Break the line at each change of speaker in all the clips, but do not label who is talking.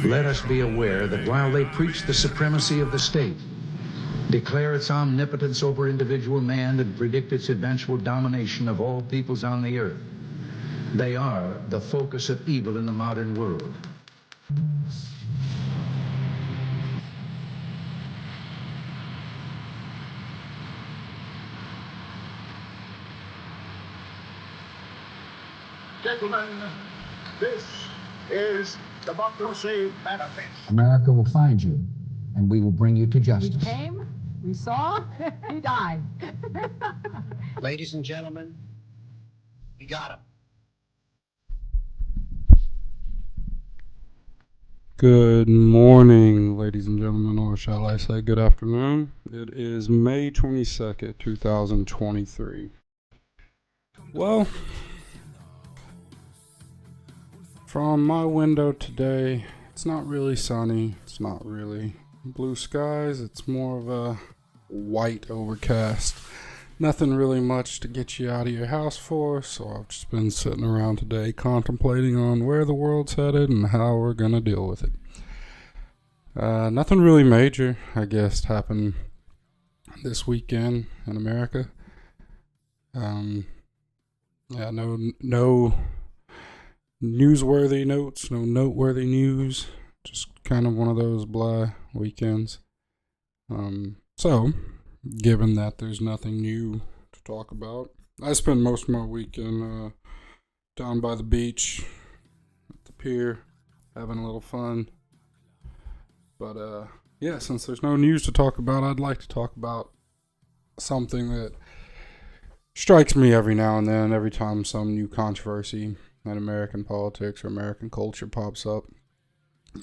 Let us be aware that while they preach the supremacy of the state, declare its omnipotence over individual man, and predict its eventual domination of all peoples on the earth, they are the focus of evil in the modern world.
Gentlemen, this is Democracy Manifest.
America will find you, and we will bring you to justice.
We came, we saw, he died.
Ladies and gentlemen, we got him.
Good morning, ladies and gentlemen, or shall I say good afternoon. It is May 22nd, 2023. Well, from my window today, it's not really sunny, it's not really blue skies, it's more of a white overcast. Nothing really much to get you out of your house for, so I've just been sitting around today contemplating on where the world's headed and how we're going to deal with it. Nothing really major, I guess, happened this weekend in America. No newsworthy notes, no noteworthy news, just kind of one of those blah weekends. So, given that there's nothing new to talk about, I spent most of my weekend down by the beach, at the pier, having a little fun. But yeah, since there's no news to talk about, I'd like to talk about something that strikes me every now and then, every time some new controversy in American politics or American culture pops up.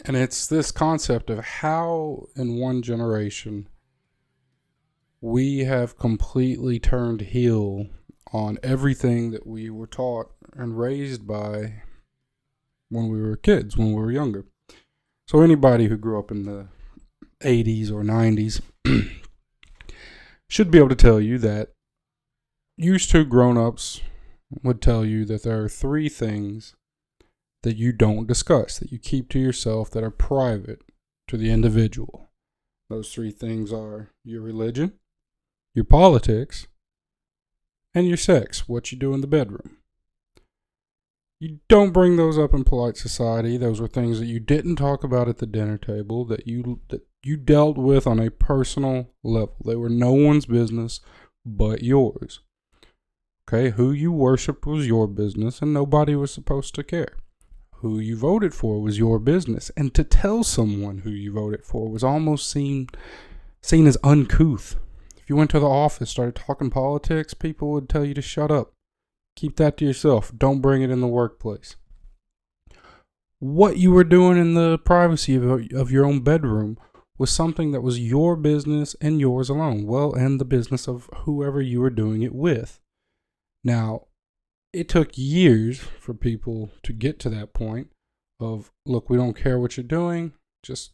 And it's this concept of how in one generation we have completely turned heel on everything that we were taught and raised by when we were kids, when we were younger. So anybody who grew up in the 80s or 90s should be able to tell you that used to grown-ups would tell you that there are three things that you don't discuss, that you keep to yourself, that are private to the individual. Those three things are your religion, your politics, and your sex, what you do in the bedroom. You don't bring those up in polite society. Those were things that you didn't talk about at the dinner table, that you dealt with on a personal level. They were no one's business but yours. Okay, who you worshiped was your business, and nobody was supposed to care. Who you voted for was your business, and to tell someone who you voted for was almost seen as uncouth. If you went to the office, started talking politics, people would tell you to shut up. Keep that to yourself. Don't bring it in the workplace. What you were doing in the privacy of your own bedroom was something that was your business and yours alone. Well, and the business of whoever you were doing it with. Now, it took years for people to get to that point of, look, we don't care what you're doing, just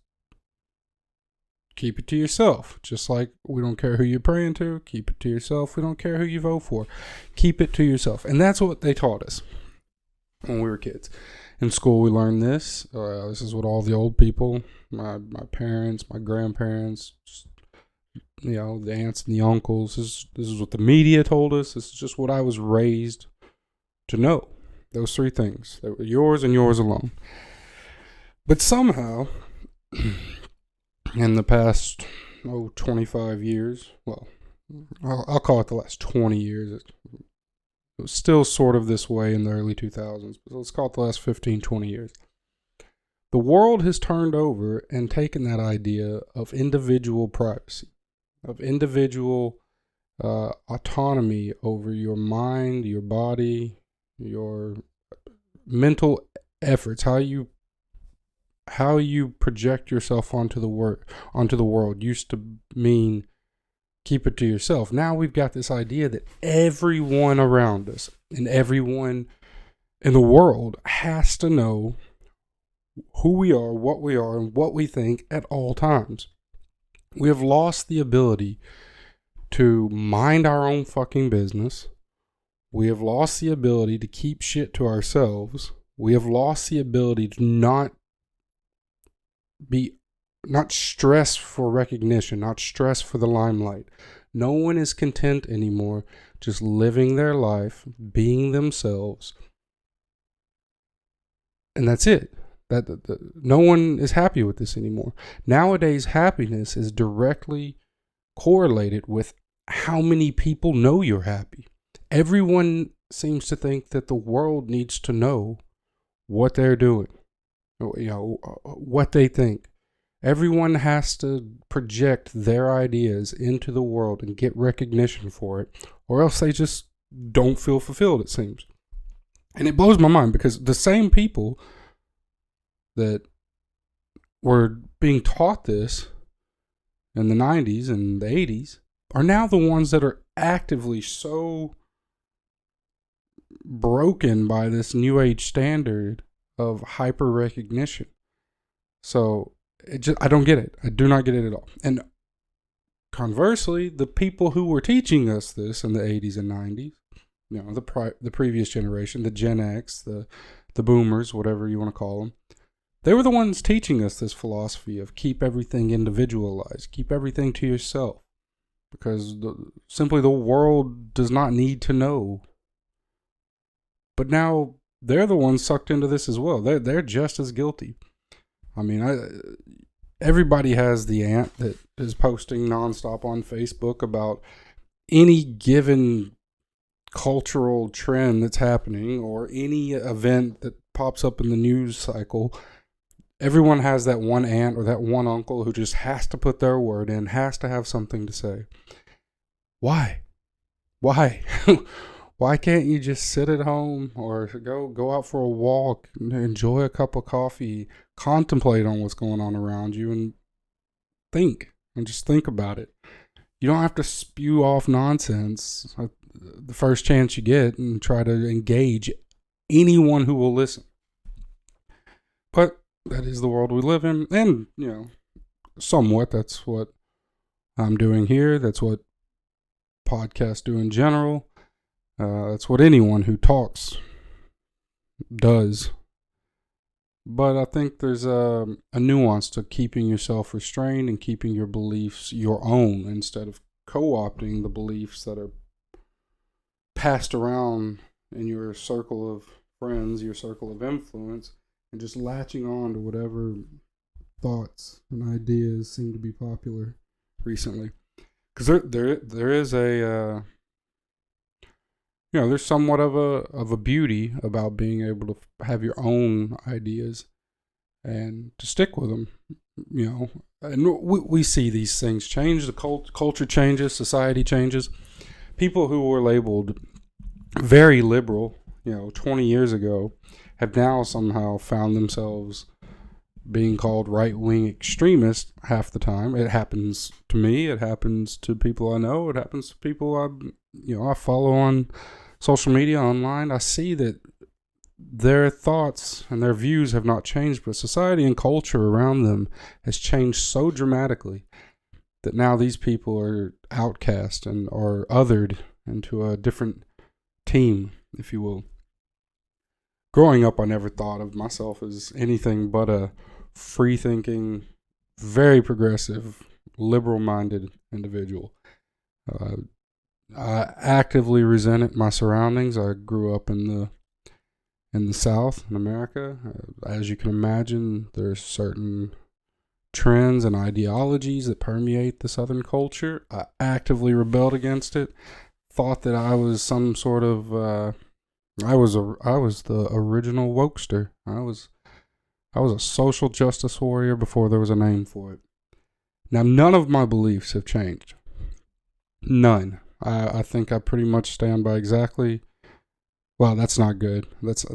keep it to yourself. Just like we don't care who you're praying to, keep it to yourself. We don't care who you vote for, keep it to yourself. And that's what they taught us when we were kids. In school, we learned this. This is what all the old people, my parents, my grandparents, the aunts and the uncles, this is what the media told us. This is just what I was raised to know. Those three things. They were yours and yours alone. But somehow, in the past, 25 years, well, I'll call it the last 20 years. It was still sort of this way in the early 2000s, but let's call it the last 15, 20 years. The world has turned over and taken that idea of individual privacy, of individual autonomy over your mind, your body, your mental efforts, how you project yourself onto the world used to mean keep it to yourself. Now we've got this idea that everyone around us and everyone in the world has to know who we are, and what we think at all times. We have lost the ability to mind our own fucking business. We have lost the ability to keep shit to ourselves. We have lost the ability to not be not stressed for recognition, not stressed for the limelight. No one is content anymore just living their life, being themselves, and that's it. No one is happy with this anymore. Nowadays, happiness is directly correlated with how many people know you're happy. Everyone seems to think that the world needs to know what they're doing, what they think. Everyone has to project their ideas into the world and get recognition for it, or else they just don't feel fulfilled, it seems. And it blows my mind because the same people that were being taught this in the 90s and the 80s are now the ones that are actively so broken by this new age standard of hyper recognition. So I don't get it. I do not get it at all. And conversely, the people who were teaching us this in the 80s and 90s, the previous generation, the Gen X, the boomers, whatever you want to call them, they were the ones teaching us this philosophy of keep everything individualized, keep everything to yourself, because simply the world does not need to know. But now they're the ones sucked into this as well. They're just as guilty. I mean, everybody has the aunt that is posting nonstop on Facebook about any given cultural trend that's happening or any event that pops up in the news cycle. Everyone has that one aunt or that one uncle who just has to put their word in, has to have something to say. Why? Why can't you just sit at home or go out for a walk, enjoy a cup of coffee, contemplate on what's going on around you, and just think about it. You don't have to spew off nonsense the first chance you get and try to engage anyone who will listen. But that is the world we live in, and somewhat that's what I'm doing here. That's what podcasts do in general. That's what anyone who talks does. But I think there's a nuance to keeping yourself restrained and keeping your beliefs your own instead of co-opting the beliefs that are passed around in your circle of friends, your circle of influence, and just latching on to whatever thoughts and ideas seem to be popular recently. Because there is there's somewhat of a beauty about being able to have your own ideas and to stick with them, And we see these things change. The culture changes, society changes. People who were labeled very liberal, 20 years ago, have now somehow found themselves being called right-wing extremists half the time. It happens to me. It happens to people I know. It happens to people I follow on social media, online. I see that their thoughts and their views have not changed, but society and culture around them has changed so dramatically that now these people are outcast and are othered into a different team, if you will. Growing up, I never thought of myself as anything but a free-thinking, very progressive, liberal-minded individual. I actively resented my surroundings. I grew up in the South in America. As you can imagine, there's certain trends and ideologies that permeate the Southern culture. I actively rebelled against it. Thought that I was some sort of I was the original wokester. I was a social justice warrior before there was a name for it. Now, none of my beliefs have changed. None. I think I pretty much stand by exactly. Well, that's not good. That's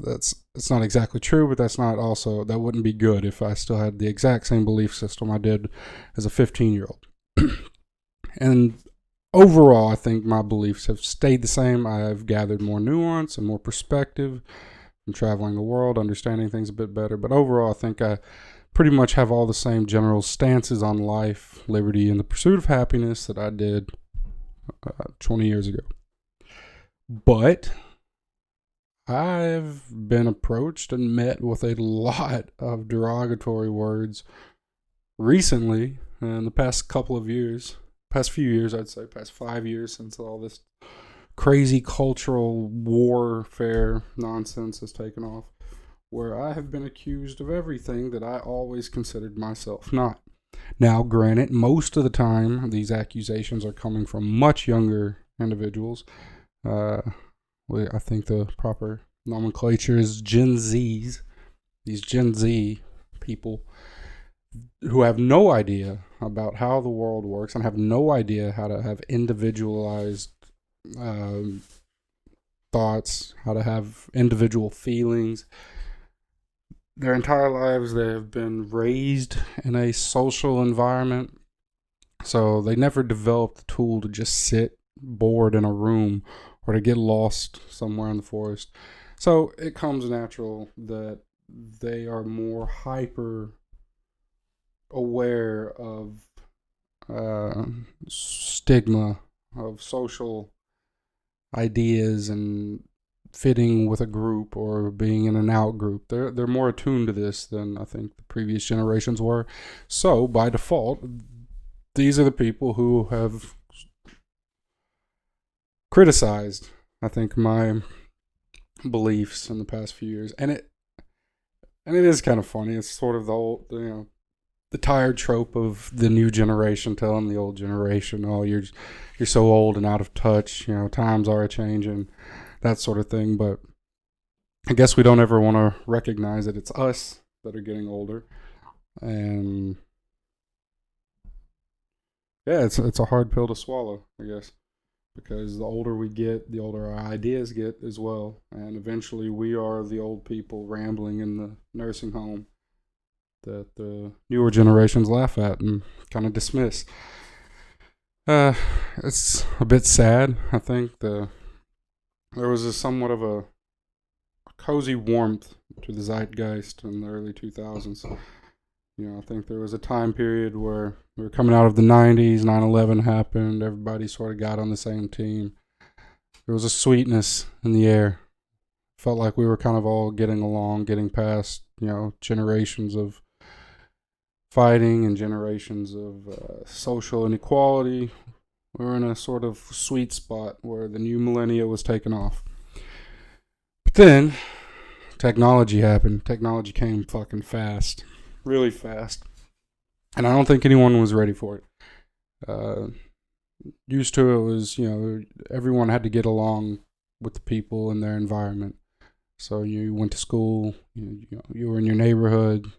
not exactly true, but that wouldn't be good if I still had the exact same belief system I did as a 15-year-old. And overall, I think my beliefs have stayed the same. I've gathered more nuance and more perspective from traveling the world, understanding things a bit better. But overall, I think I pretty much have all the same general stances on life, liberty, and the pursuit of happiness that I did 20 years ago. But I've been approached and met with a lot of derogatory words recently, in the past few years, I'd say, past 5 years, since all this crazy cultural warfare nonsense has taken off, where I have been accused of everything that I always considered myself not. Now, granted, most of the time, these accusations are coming from much younger individuals. I think the proper nomenclature is Gen Zs. These Gen Z people who have no idea about how the world works and have no idea how to have individualized thoughts, how to have individual feelings. Their entire lives, they have been raised in a social environment, so they never developed the tool to just sit bored in a room or to get lost somewhere in the forest. So it comes natural that they are more hyper aware of stigma, of social ideas and fitting with a group or being in an out group. They're more attuned to this than I think the previous generations were. So by default, these are the people who have criticized, I think, my beliefs in the past few years. And it is kind of funny. It's sort of the old, the tired trope of the new generation telling the old generation, "Oh, you're so old and out of touch. Times are a-changing," that sort of thing. But I guess we don't ever want to recognize that it's us that are getting older. And yeah, it's a hard pill to swallow, I guess, because the older we get, the older our ideas get as well. And eventually we are the old people rambling in the nursing home that the newer generations laugh at and kind of dismiss. It's a bit sad. I think there was somewhat of a cozy warmth to the zeitgeist in the early 2000s. I think there was a time period where we were coming out of the 90s, 9/11 happened, everybody sort of got on the same team. There was a sweetness in the air. Felt like we were kind of all getting along, getting past, generations of fighting and generations of social inequality. We were in a sort of sweet spot where the new millennia was taking off. But then technology happened. Technology came fucking fast, really fast. And I don't think anyone was ready for it. Used to it was, everyone had to get along with the people in their environment. So you went to school, you were in your neighborhood,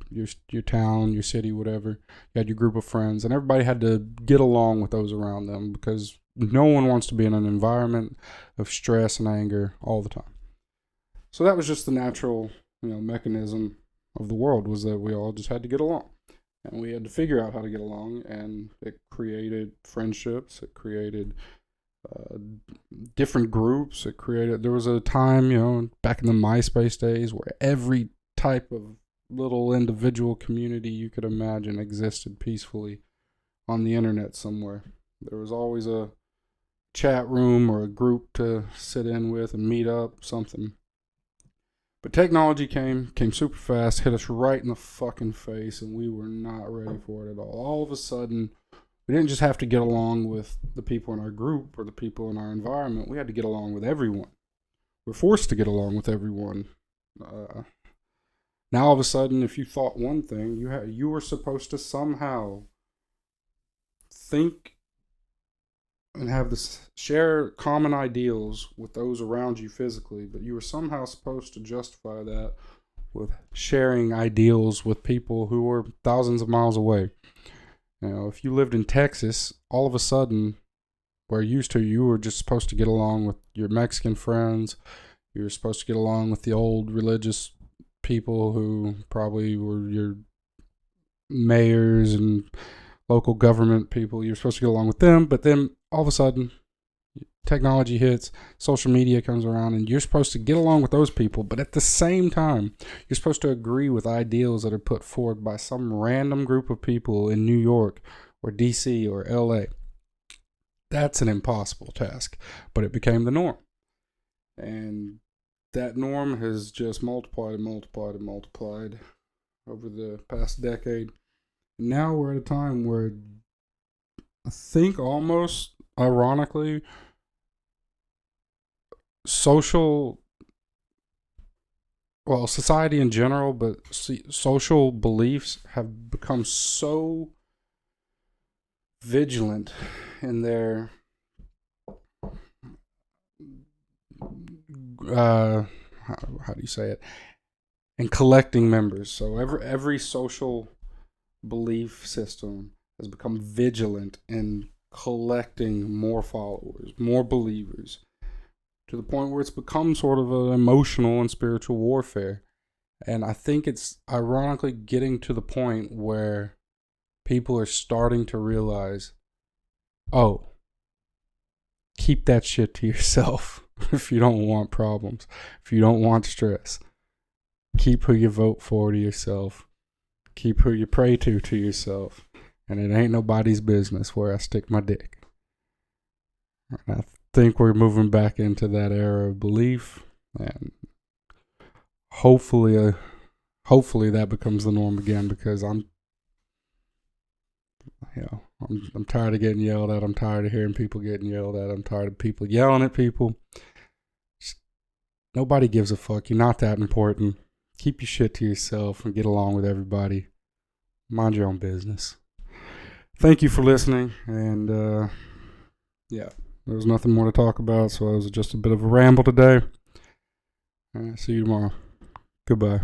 your town, your city, whatever. You had your group of friends, and everybody had to get along with those around them because no one wants to be in an environment of stress and anger all the time. So that was just the natural, mechanism of the world, was that we all just had to get along. And we had to figure out how to get along, and it created friendships, it created different groups, there was a time, back in the MySpace days where every type of little individual community you could imagine existed peacefully on the internet somewhere. There was always a chat room or a group to sit in with and meet up, something. But technology came super fast, hit us right in the fucking face, and we were not ready for it at all. All of a sudden, we didn't just have to get along with the people in our group or the people in our environment. We had to get along with everyone. We're forced to get along with everyone. Now all of a sudden, if you thought one thing, you were supposed to somehow think and have share common ideals with those around you physically, but you were somehow supposed to justify that with sharing ideals with people who were thousands of miles away. If you lived in Texas, all of a sudden, where you were just supposed to get along with your Mexican friends. You were supposed to get along with the old religious people who probably were your mayors and local government people. You're supposed to get along with them, but then all of a sudden, technology hits, social media comes around, and you're supposed to get along with those people, but at the same time, you're supposed to agree with ideals that are put forward by some random group of people in New York or DC or LA. That's an impossible task, but it became the norm. And that norm has just multiplied and multiplied and multiplied over the past decade. now we're at a time where I think almost ironically, society in general, but social beliefs have become so vigilant in their how do you say it? In collecting members. So every social belief system has become vigilant in collecting more followers, more believers, to the point where it's become sort of an emotional and spiritual warfare. And I think it's ironically getting to the point where people are starting to realize, oh, keep that shit to yourself if you don't want problems, if you don't want stress. Keep who you vote for to yourself. Keep who you pray to yourself. And it ain't nobody's business where I stick my dick. And I think we're moving back into that era of belief, and hopefully that becomes the norm again, because I'm tired of getting yelled at. I'm tired of hearing people getting yelled at. I'm tired of people yelling at people. Nobody gives a fuck. You're not that important. Keep your shit to yourself and get along with everybody. Mind your own business. Thank you for listening, and there was nothing more to talk about, so it was just a bit of a ramble today. See you tomorrow. Goodbye.